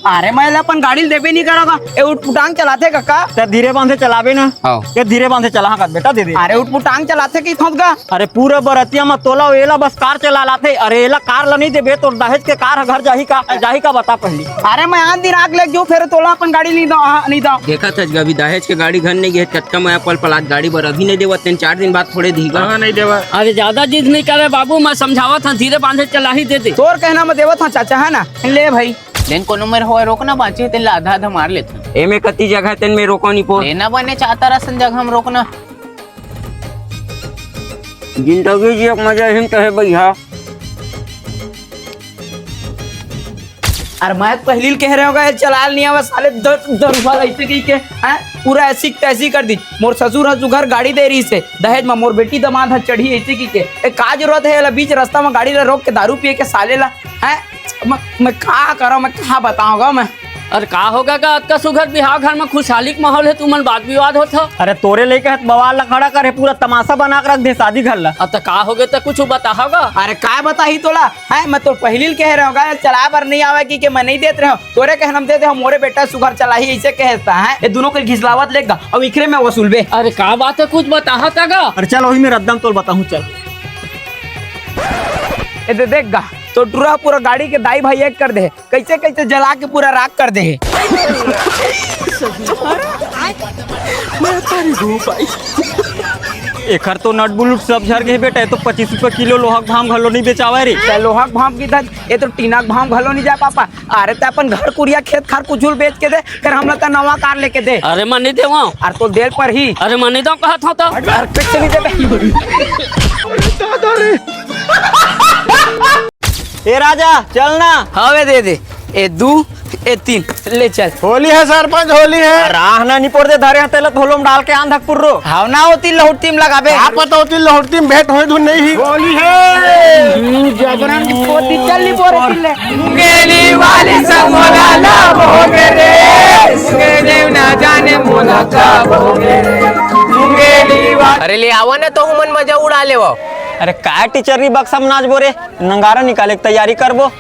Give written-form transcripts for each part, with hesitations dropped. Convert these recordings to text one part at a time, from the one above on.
अरे मैं अपन गाड़ी देबे नहीं करोगा ए उठपुटांग चलाते काका ते धीरे बांधे चलावे ना के धीरे बांधे चला का बेटा दे दे। अरे उठपुटांग चलाते की थोक गा अरे पूरे बरतिया में तोला एला बस कार चला लाते। अरे एला कार ला नहीं देबे तो दहेज के कार घर जाही का बता पहली। अरे मैं आन दिन आग लेके जो फिर तोला अपन गाड़ी नहीं दो देखा था अभी दहेज के गाड़ी घर नहीं गए चटका मैं पल पलात गाड़ी बर अभी नहीं देवा 3-4 दिन बाद थोड़े धीगा नहीं देवा। अरे ज्यादा जिद नहीं करे बाबू, मैं समझावा था धीरे बांधे चला ही दे दे। तोर कहना मैं देवा था चाचा है ना ले भाई लेन को नंबर हो रोकना बाचे तेन आधा आधा मार लेते एमे कति जगह तेन में रोको नहीं पो लेना बने चाहता रसन जगह हम रोकना जिंदगी जी एक मजा हिम तो है भैया। अरे मैं पहली कह रहे होगा चला नहीं आवा साले 10 रुपया ऐसे की के हैं पूरा ऐसी तैसी कर दी। मोर ससुर है सुगर गाड़ी दे रही से दहेज में मोर बेटी दमाद है चढ़ी ऐसे की के का जरूरत है बीच रास्ता में गाड़ी ला रोक के दारू पिए के साले ला है मैं कहा करो मैं कहा बताऊंगा मैं। अरे का होगा का अतका सुघर बिहार घर में खुशहाली का माहौल है तुमन बात विवाद होता। अरे तोरे लेके बवाल ला खड़ा करे पूरा तमाशा बना कर रख दे शादी घर ला। अब का हो गए तो कुछ बता होगा। अरे का बता ही तोला है मैं तो पहली कह रहा हूँ चला पर नहीं आवे की मैं नहीं देते रहे तोरे कह हम देते मोरे बेटा सुगर चला ही ऐसे कहता है ये दोनों को घिसलावत लेगा अब इखरे में वसूल बे। अरे का बात है कुछ बता होगा। अरे चल वही में रद्दम तोल बताऊँ चल ये देख गा तो टूरा पूरा गाड़ी के दाई भाई एक कर दे कैसे कैसे जला के पूरा राख कर दे। एकर तो नट बुलट सब झर गए बेटा तो 25 रुपए किलो लोहा भाम घलो नहीं बेचावा रे। लोहा भाम की था ये तो टीना भाम घलो नहीं जा पापा। अरे तो अपन घर कुरिया खेत खार कुछ बेच के दे फिर हम लोग नवा कार लेके दे। अरे मैं नहीं देवा अरे तो देर पर ही अरे मैं नहीं दो कहा था तो नहीं ए राजा चलना हवे दे दे ए 2 ए 3 ले चल। होली है सरपंच होली है राहना नहीं पड़ दे धरे हतेलत होलोम डाल के आंधक पुर्रो हावना होती लहुटीम लगाबे आप पता होती लहुटीम भेंट होई धुन नहीं ही होली है जबरन की पोती चलनी पोरे किले गेली वाली समोला ला भोगे रे सुगे देव ना जाने मोला का भोगे रे गेली वाली। अरे ले आवा ना तो हमन मजा उड़ा लेवा। अरे काय टीचर बक्सा में नाच बोरे नंगारा निकाले की तैयारी करबो।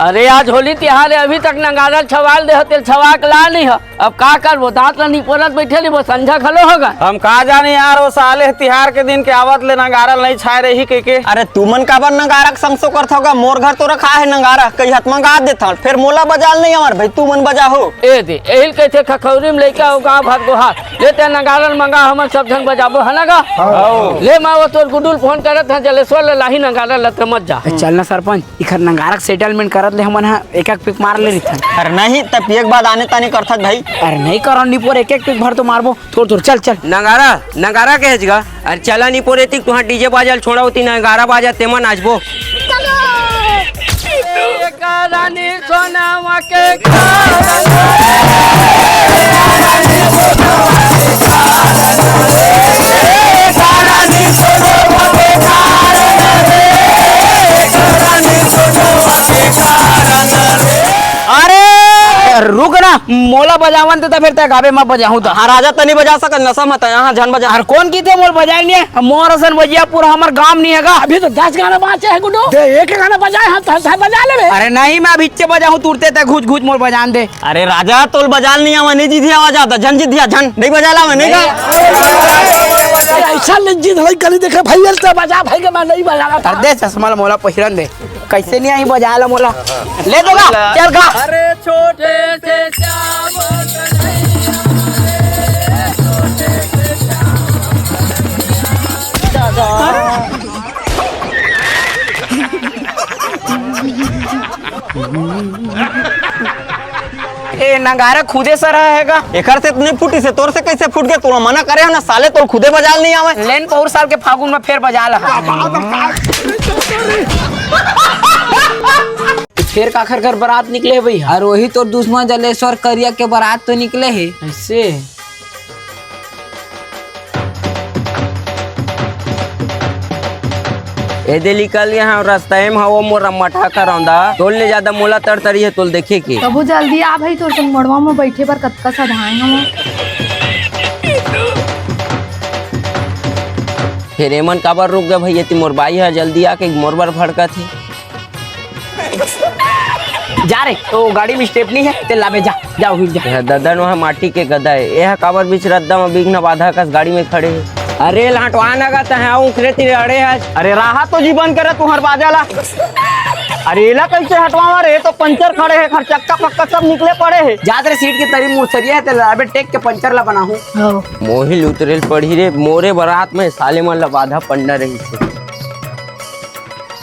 अरे आज होली त्योहार है अभी तक नंगारा छवाल दे तेल छवा के ला नहीं है अब का करबो दांत ला नहीं पोरत बैठे नहीं वो संझा खलो होगा। हम कहा जाने यार वो साले त्योहार के दिन के आवत ले नंगारा नहीं छाए रही के अरे तुमन का बार नंगारा संगसो करत होगा मोर घर तो रखा है नंगारा कई हाथ मंगा देता फिर मोला बजाल नहीं हमार भाई तू मन बजा हो ए दे एहिल कहते खखौरी में लेके आओ गांव भर गोहा लेते नंगारा मंगा हमर सब जन बजाबो है ना ले मैं वो तोर गुडुल फोन करत है जलेश्वर लाही नंगारा लत मत जा। चलना सरपंच इखर नंगारा सेटलमेंट करत ले हमन एक एक पिक मार ले रही। अरे नहीं तब एक बाद आने ताने करता भाई। अरे नहीं करो निपोर एक एक पिक भर तो मारबो थोड़ चल चल नगारा कहे जगह अरे चला नहीं पोरे तिक तुहां डीजे बाजल छोड़ा होती नगारा बाजा तेमा नाचबो। रानी सोनावा के रुक ना मोला बजावन तो फिर तक गावे मैं बजाऊं तो। हाँ राजा तनी बजा सकत नशा मत यहाँ झन बजा। अरे कौन की थे मोल बजाए नहीं मोर असन बजिया पूरा हमार गांव नहीं हैगा अभी तो 10 गाना बाचे है गुड्डू एक गाना बजाए हम बजा ले। अरे नहीं मैं अभी इच्चे बजाऊं तुरते तक घुच घुच मोल बजान दे। अरे राजा तोल बजाल नहीं आवा नहीं जीधी आवाज आता झन जीधिया झन नहीं बजाला मैं नहीं ऐसा जिद होई कली देखे भैया से बजा भाई के मैं नहीं बजाना था। दे चश्मा मोला पहिरन दे कैसे नहीं आई बजा ला मोला ले दोगा चल गा। अरे छोटे से श्याम ए नंगारा खुदे सर रहेगा एकर से नहीं फूटी से तोर से कैसे फूट गए तोरा मना करे ना साले तो खुदे बजाल नहीं आवे लेन पौर साल के फागुन में फिर बजा ला फिर काखर घर बारात निकले भाई और वही तो दुश्मन जलेश्वर करिया के बारात तो निकले है ऐसे। एदे निकल यहाँ रास्ता में हवा मोरा मठा करौंदा तोल ले ज्यादा मोला तरतरी है तोल देखे के कबू जल्दी आ भाई तोर संग मड़वा में बैठे पर कतका सधाए हम फिर एमन काबर रुक गए भैया ती मोर बाई है जल्दी आके मोर बार भड़का थी का रे तो गाड़ी में स्टेपनी है ते लाबे जा जाओ हिल जा। यह ददन वहाँ माटी के गदा है यह काबर बीच रद्दा में बिघ्न बाधा कस गाड़ी में खड़े है। अरे लाटवा नगा तहाँ उखरे तिरे अड़े है। अरे राहा तो जीवन करे तुहर बाजाला। अरे एला कैसे हटवावा रे तो पंचर खड़े है खर चक्का पक्का सब निकले पड़े है। जात रे सीट के तरी मुसरिया है ते लाबे टेक के पंचर ला बनाहू। मोहिल उतरेल पढ़ी रे मोरे बारात में साले मन ला बाधा पड़ना रही से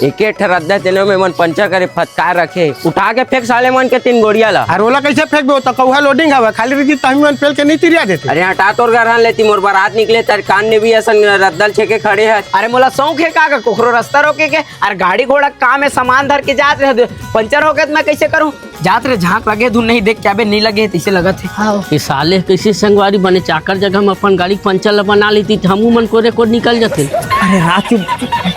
एक रद्दा तेनो में मन पंचर करे फटकार रखे उठा के फेंक साले मन के 3 गोड़िया ला। अरे ओला कैसे फेंक दो तो कौहा लोडिंग हवा खाली रही तभी मन फेल के नहीं तिरिया देते। अरे हटा तोर घर लेती मोर बारात निकले तर कान ने भी ऐसा रद्दल छेके खड़े है। अरे मोला शौक है का कोखरो रास्ता रोके के और गाड़ी घोड़ा काम में सामान धर के जात रहे पंचर हो गए तो मैं कैसे करूँ जात रहे झांक लगे धुन नहीं देख क्या नहीं लगे तैसे लगा थे। ये साले कैसे संगवारी बने चाकर जगह में अपन गाड़ी पंचर ला बना लेती हमू मन कोरे को निकल जाते। अरे रात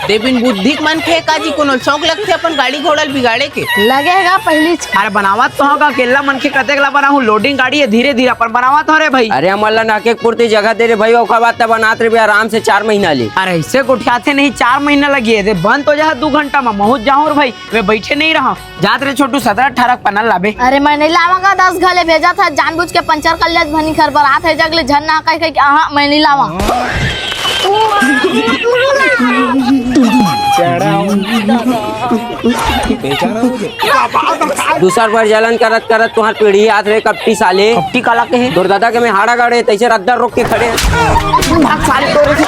देविन बुद्धि मन खे काजी कोनो शौक लगथे अपन गाड़ी घोड़ा बिगाड़े के लगेगा पहली अरे बनावत तो होगा केला मन के कतेक ला बनाहू लोडिंग गाड़ी है धीरे धीरे अपन बनावत हो रे भाई। अरे हमार ला नाके पूर्ति जगह दे रे भाई ओकर बाद तब बनात रे भी आराम से 4 महीना ले। अरे ऐसे उठाते नहीं 4 महीना लगी है बंद तो जा 2 घंटा में पहुंच जाऊँ और भाई मैं बैठे नहीं रहा जात रे छोटू 17-18 पन्ना लाबे। अरे मैं नहीं लावांगा 10 घले भेजा था जानबूझ के पंचर कर लिया भनी घर बारात है जगले झन ना कह के हाँ मैं नहीं लावा। दूसर बार जलन करत करत तुहार पीढ़ी हाथ रे कपटी साले कपटी काला के है दुर्दादा के में हाड़ा गाड़े तैसे रद्दा रोक के खड़े भाग साले तोरे से